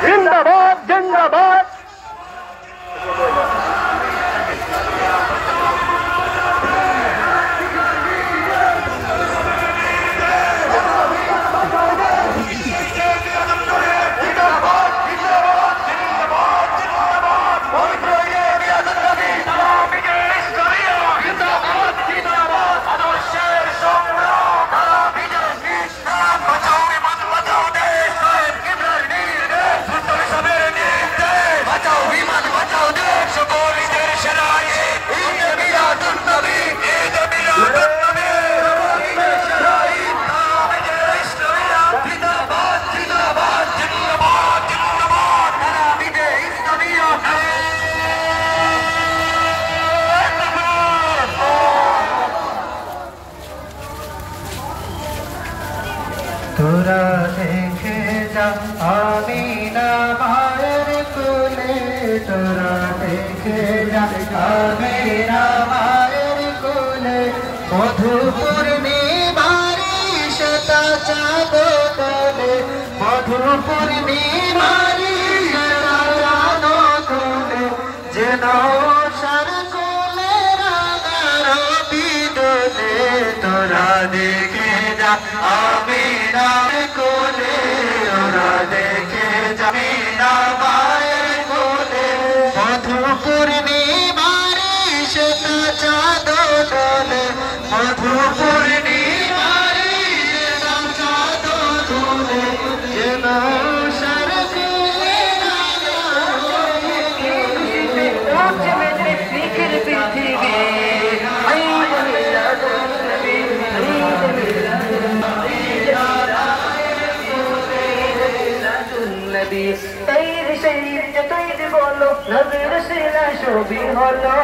জিন্দাবাদ জিন্দাবাদ তোরা দেখে যা আমিনা মায়ের কোলে তোরা দেখে যা আমিনা মায়ের কোলে মধুপুর নিবারি শতা চাঁদ তোলে মধুপুর নিবারি শতা চাঁদ তোলে যেন সার কোলে রাগার বিদলে তোরা দেখে যা আমিনা কোলে ওরা দেখে যাবি না মায়ের কোলে মধুপুর নিবারি শতা চাঁদ তোলে মধুপুর নিবারি শতা চাঁদ তোলে যেন সার কোলে তৈরি শরীর যে তৈরি বলো নজর শিলা ছবি হলো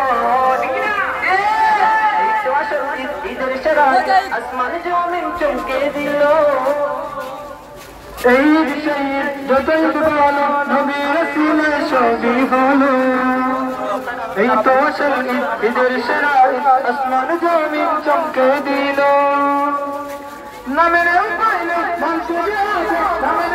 ঈদের শরাত আসমান জমিন চমকে দিল এই শহীদ যতই বলো নবীর সিনে ছবি হলো এই তো আসল ঈদের শরাত আসমান জমিন চমকে দিল নামের পাইলে মানুষ নামের